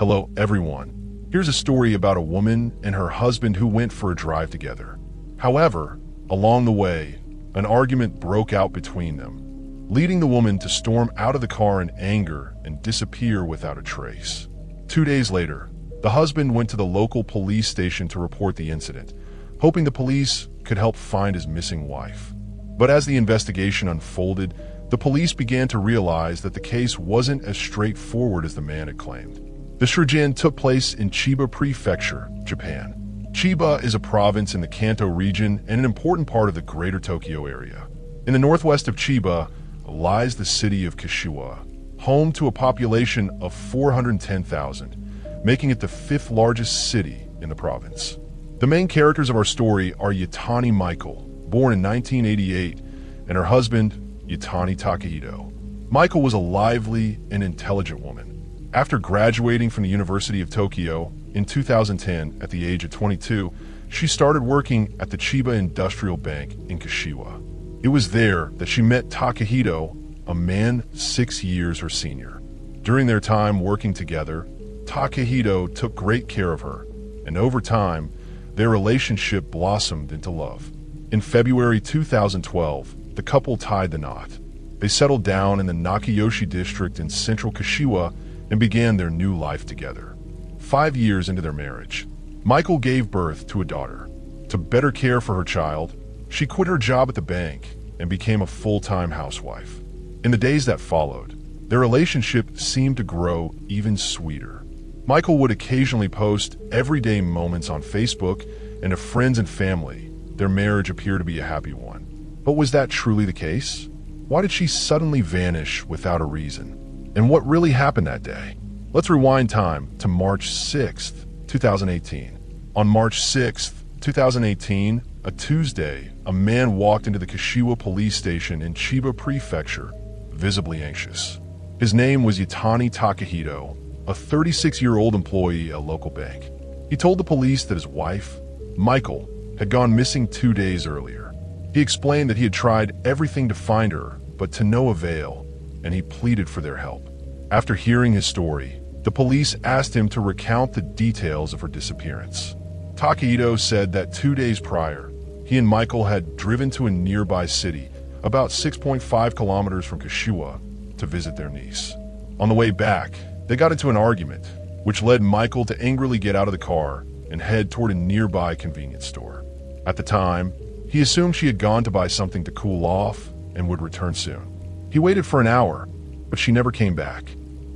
Hello, everyone. Here's a story about a woman and her husband who went for a drive together. However, along the way, an argument broke out between them, leading the woman to storm out of the car in anger and disappear without a trace. 2 days later, the husband went to the local police station to report the incident, hoping the police could help find his missing wife. But as the investigation unfolded, the police began to realize that the case wasn't as straightforward as the man had claimed. The shuriken took place in Chiba Prefecture, Japan. Chiba is a province in the Kanto region and an important part of the Greater Tokyo area. In the northwest of Chiba lies the city of Kashiwa, home to a population of 410,000, making it the 5th largest city in the province. The main characters of our story are Yatani Michael, born in 1988, and her husband, Yatani Takahito. Michael was a lively and intelligent woman. After graduating from the University of Tokyo in 2010 at the age of 22, she started working at the Chiba Industrial Bank in Kashiwa. It was there that she met Takahito, a man 6 years her senior. During their time working together, Takahito took great care of her, and over time, their relationship blossomed into love. In February 2012, the couple tied the knot. They settled down in the Nakayoshi district in central Kashiwa and began their new life together. 5 years into their marriage, Michael gave birth to a daughter. To better care for her child, she quit her job at the bank and became a full-time housewife. In the days that followed, their relationship seemed to grow even sweeter. Michael would occasionally post everyday moments on Facebook, and to friends and family, their marriage appeared to be a happy one. But was that truly the case? Why did she suddenly vanish without a reason? And what really happened that day? Let's rewind time to March 6th, 2018. On March 6th, 2018, a Tuesday, a man walked into the Kashiwa police station in Chiba Prefecture, visibly anxious. His name was Yatani Takahito, a 36-year-old employee at a local bank. He told the police that his wife, Michael, had gone missing 2 days earlier. He explained that he had tried everything to find her, but to no avail, and he pleaded for their help. After hearing his story, the police asked him to recount the details of her disappearance. Takahito said that 2 days prior, he and Michael had driven to a nearby city, about 6.5 kilometers from Kashiwa, to visit their niece. On the way back, they got into an argument, which led Michael to angrily get out of the car and head toward a nearby convenience store. At the time, he assumed she had gone to buy something to cool off and would return soon. He waited for an hour, but she never came back.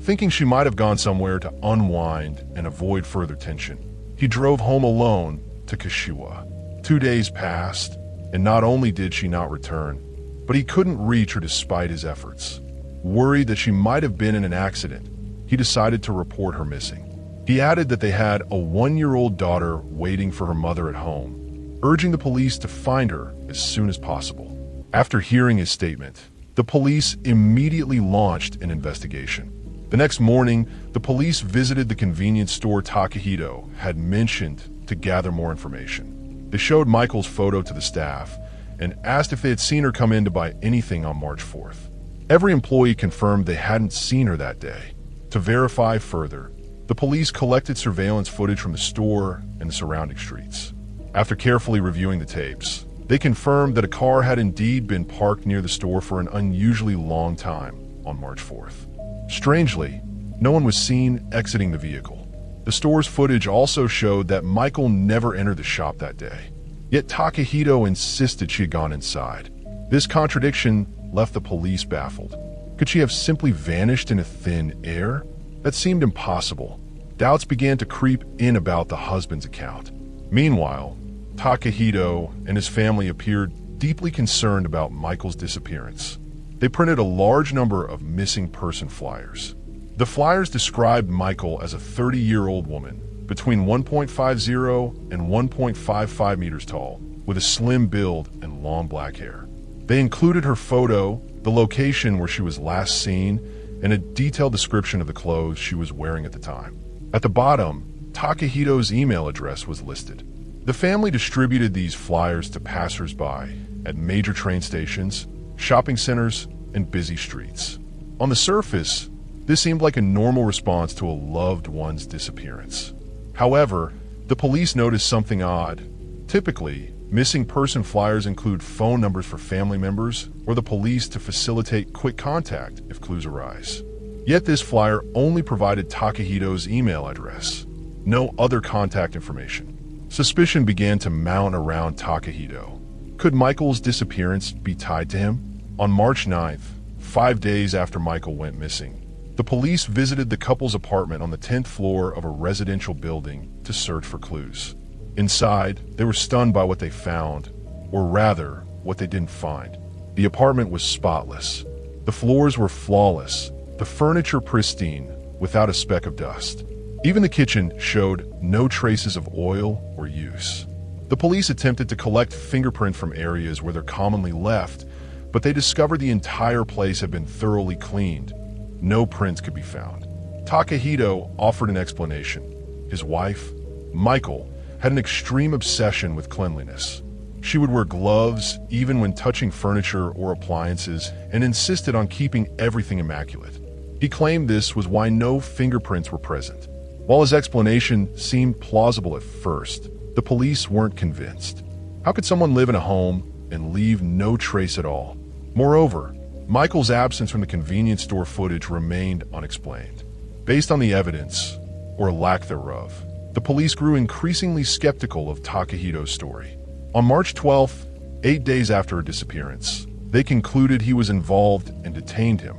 Thinking she might have gone somewhere to unwind and avoid further tension, he drove home alone to Kashiwa. 2 days passed, and not only did she not return, but he couldn't reach her despite his efforts. Worried that she might have been in an accident, he decided to report her missing. He added that they had a 1-year-old daughter waiting for her mother at home, urging the police to find her as soon as possible. After hearing his statement, the police immediately launched an investigation. The next morning, the police visited the convenience store Takahito had mentioned to gather more information. They showed Michael's photo to the staff and asked if they had seen her come in to buy anything on March 4th. Every employee confirmed they hadn't seen her that day. To verify further, the police collected surveillance footage from the store and the surrounding streets. After carefully reviewing the tapes, they confirmed that a car had indeed been parked near the store for an unusually long time on March 4th. Strangely, no one was seen exiting the vehicle. The store's footage also showed that Michael never entered the shop that day. Yet Takahito insisted she had gone inside. This contradiction left the police baffled. Could she have simply vanished into thin air? That seemed impossible. Doubts began to creep in about the husband's account. Meanwhile, Takahito and his family appeared deeply concerned about Michael's disappearance. They printed a large number of missing person flyers. The flyers described Michael as a 30-year-old woman, between 1.50 and 1.55 meters tall, with a slim build and long black hair. They included her photo, the location where she was last seen, and a detailed description of the clothes she was wearing at the time. At the bottom, Takahito's email address was listed. The family distributed these flyers to passers-by at major train stations, shopping centers, and busy streets. On the surface, This seemed like a normal response to a loved one's disappearance. However, the police noticed something odd. Typically, missing person flyers include phone numbers for family members or the police to facilitate quick contact if clues arise. Yet this flyer only provided Takahito's email address, no other contact information. Suspicion began to mount around Takahito. Could Michael's disappearance be tied to him? On March 9th, 5 days after Michael went missing, the police visited the couple's apartment on the 10th floor of a residential building to search for clues. Inside, they were stunned by what they found, or rather, what they didn't find. The apartment was spotless. The floors were flawless, the furniture pristine, without a speck of dust. Even the kitchen showed no traces of oil or use. The police attempted to collect fingerprints from areas where they're commonly left, but they discovered the entire place had been thoroughly cleaned. No prints could be found. Takahito offered an explanation. His wife, Michael, had an extreme obsession with cleanliness. She would wear gloves even when touching furniture or appliances and insisted on keeping everything immaculate. He claimed this was why no fingerprints were present. While his explanation seemed plausible at first, the police weren't convinced. How could someone live in a home and leave no trace at all? Moreover, Michael's absence from the convenience store footage remained unexplained. Based on the evidence, or lack thereof, the police grew increasingly skeptical of Takahito's story. On March 12th, 8 days after her disappearance, they concluded he was involved and detained him,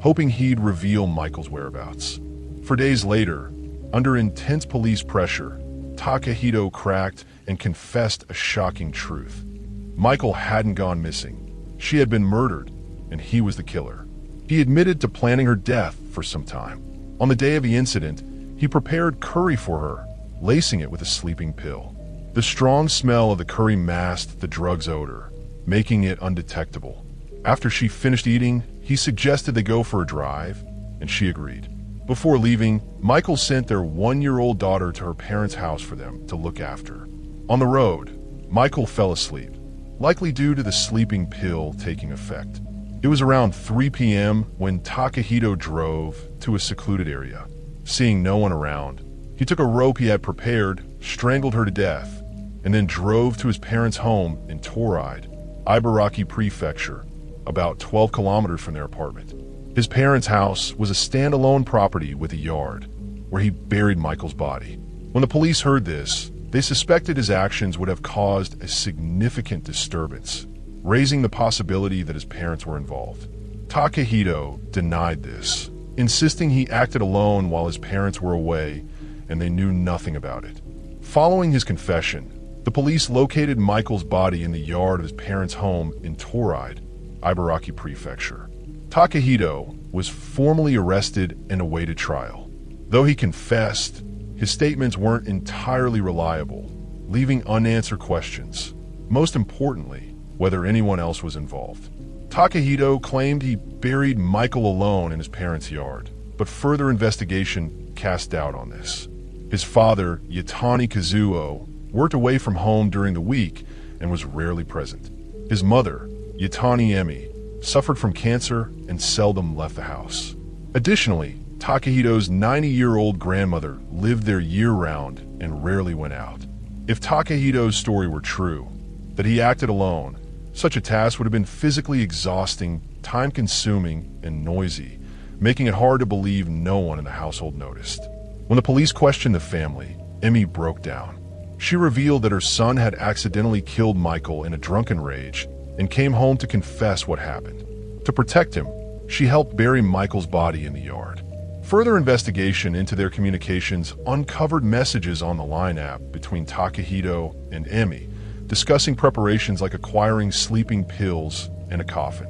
hoping he'd reveal Michael's whereabouts. For days later, under intense police pressure, Takahito cracked and confessed a shocking truth. Michael hadn't gone missing. She had been murdered, and he was the killer. He admitted to planning her death for some time. On the day of the incident, he prepared curry for her, lacing it with a sleeping pill. The strong smell of the curry masked the drug's odor, making it undetectable. After she finished eating, he suggested they go for a drive, and she agreed. Before leaving, Michael sent their 1-year-old daughter to her parents' house for them to look after. On the road, Michael fell asleep, likely due to the sleeping pill taking effect. It was around 3 p.m. when Takahito drove to a secluded area. Seeing no one around, he took a rope he had prepared, strangled her to death, and then drove to his parents' home in Toride, Ibaraki Prefecture, about 12 kilometers from their apartment. His parents' house was a standalone property with a yard, where he buried Michael's body. When the police heard this, they suspected his actions would have caused a significant disturbance, raising the possibility that his parents were involved. Takahito denied this, insisting he acted alone while his parents were away and they knew nothing about it. Following his confession, the police located Michael's body in the yard of his parents' home in Toride, Ibaraki Prefecture. Takahito was formally arrested and awaited trial. Though he confessed, his statements weren't entirely reliable, leaving unanswered questions. Most importantly, whether anyone else was involved. Takahito claimed he buried Michael alone in his parents' yard, but further investigation cast doubt on this. His father, Yatani Kazuo, worked away from home during the week and was rarely present. His mother, Yatani Emi, suffered from cancer and seldom left the house. Additionally, Takahito's 90-year-old grandmother lived there year-round and rarely went out. If Takahito's story were true, that he acted alone, such a task would have been physically exhausting, time-consuming, and noisy, making it hard to believe no one in the household noticed. When the police questioned the family, Emi broke down. She revealed that her son had accidentally killed Michael in a drunken rage and came home to confess what happened. To protect him, she helped bury Michael's body in the yard. Further investigation into their communications uncovered messages on the Line app between Takahito and Emi, discussing preparations like acquiring sleeping pills and a coffin.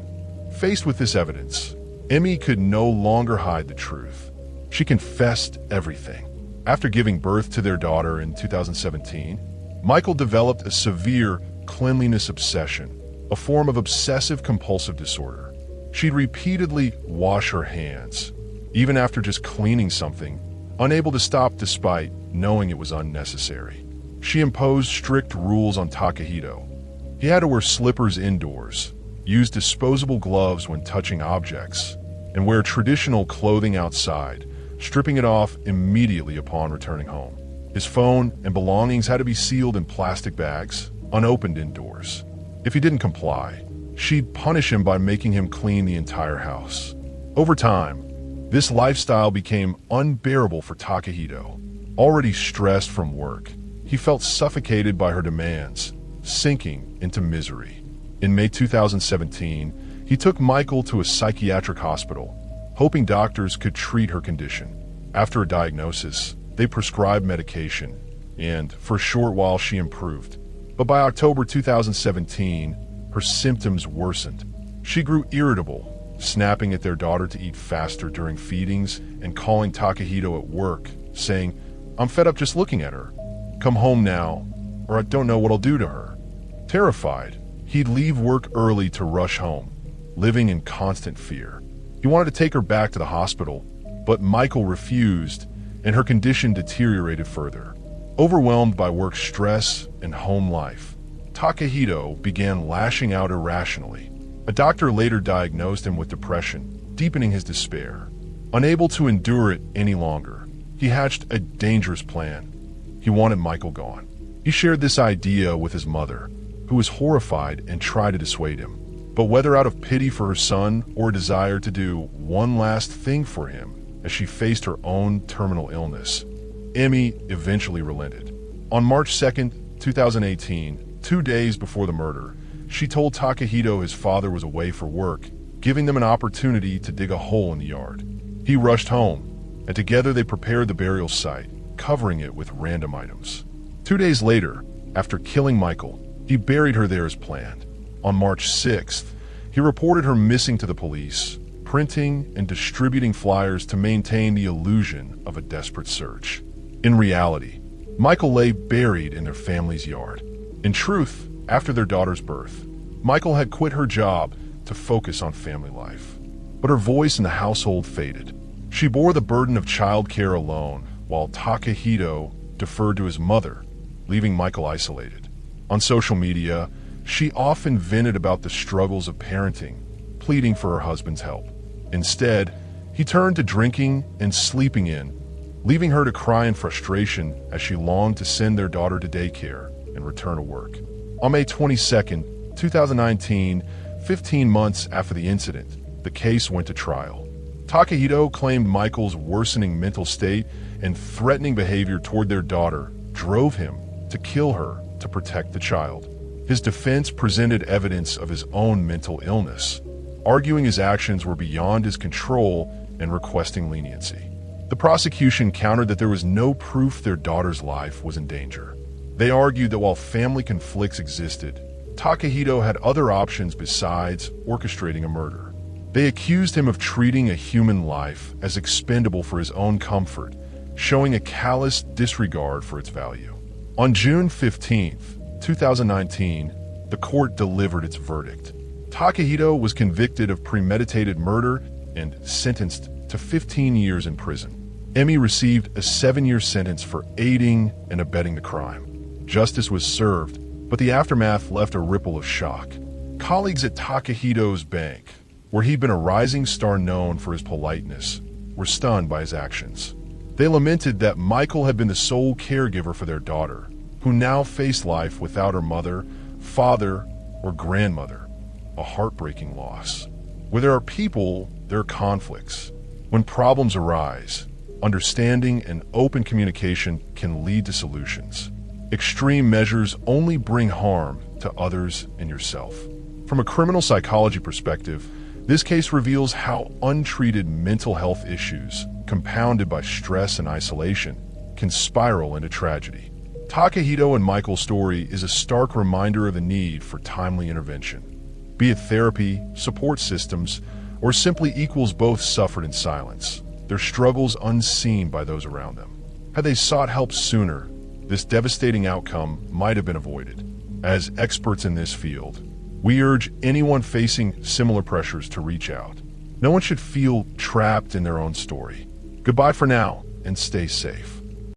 Faced with this evidence, Emi could no longer hide the truth. She confessed everything. After giving birth to their daughter in 2017, Michael developed a severe cleanliness obsession, a form of obsessive-compulsive disorder. She'd repeatedly wash her hands, even after just cleaning something, unable to stop despite knowing it was unnecessary. She imposed strict rules on Takahito. He had to wear slippers indoors, use disposable gloves when touching objects, and wear traditional clothing outside, stripping it off immediately upon returning home. His phone and belongings had to be sealed in plastic bags, unopened indoors. If he didn't comply, she'd punish him by making him clean the entire house. Over time, this lifestyle became unbearable for Takahito. Already stressed from work, he felt suffocated by her demands, sinking into misery. In May 2017, he took Michael to a psychiatric hospital, hoping doctors could treat her condition. After a diagnosis, they prescribed medication, and for a short while she improved. But by October 2017, her symptoms worsened. She grew irritable, snapping at their daughter to eat faster during feedings and calling Takahito at work, saying, "I'm fed up just looking at her. Come home now, or I don't know what I'll do to her." Terrified, he'd leave work early to rush home, living in constant fear. He wanted to take her back to the hospital, but Michael refused, and her condition deteriorated further. Overwhelmed by work stress and home life, Takahito began lashing out irrationally. A doctor later diagnosed him with depression, deepening his despair. Unable to endure it any longer, he hatched a dangerous plan. He wanted Michael gone. He shared this idea with his mother, who was horrified and tried to dissuade him. But whether out of pity for her son or a desire to do one last thing for him as she faced her own terminal illness, Emmy eventually relented. On March 2nd, 2018, 2 days before the murder, she told Takahito his father was away for work, giving them an opportunity to dig a hole in the yard. He rushed home, and together they prepared the burial site, covering it with random items. 2 days later, after killing Michael, he buried her there as planned. On March 6th, he reported her missing to the police, printing and distributing flyers to maintain the illusion of a desperate search. In reality, Michael lay buried in their family's yard. In truth, after their daughter's birth, Michael had quit her job to focus on family life. But her voice in the household faded. She bore the burden of childcare alone, while Takahito deferred to his mother, leaving Michael isolated. On social media, she often vented about the struggles of parenting, pleading for her husband's help. Instead, he turned to drinking and sleeping in, leaving her to cry in frustration as she longed to send their daughter to daycare and return to work. On May 22nd, 2019, 15 months after the incident, the case went to trial. Takahito claimed Michael's worsening mental state and threatening behavior toward their daughter drove him to kill her to protect the child. His defense presented evidence of his own mental illness, arguing his actions were beyond his control and requesting leniency. The prosecution countered that there was no proof their daughter's life was in danger. They argued that while family conflicts existed, Takahito had other options besides orchestrating a murder. They accused him of treating a human life as expendable for his own comfort, showing a callous disregard for its value. On June 15th, 2019, the court delivered its verdict. Takahito was convicted of premeditated murder and sentenced to 15 years in prison. Emmy received a 7-year sentence for aiding and abetting the crime. Justice was served, but the aftermath left a ripple of shock. Colleagues at Takahito's bank, where he'd been a rising star known for his politeness, were stunned by his actions. They lamented that Michael had been the sole caregiver for their daughter, who now faced life without her mother, father, or grandmother, a heartbreaking loss. Where there are people, there are conflicts. When problems arise, understanding and open communication can lead to solutions. Extreme measures only bring harm to others and yourself. From a criminal psychology perspective, this case reveals how untreated mental health issues, compounded by stress and isolation, can spiral into tragedy. Takahito and Michael's story is a stark reminder of the need for timely intervention. Be it therapy, support systems, or simply equals both suffered in silence, their struggles unseen by those around them. Had they sought help sooner, this devastating outcome might have been avoided. As experts in this field, we urge anyone facing similar pressures to reach out. No one should feel trapped in their own story. Goodbye for now, and stay safe.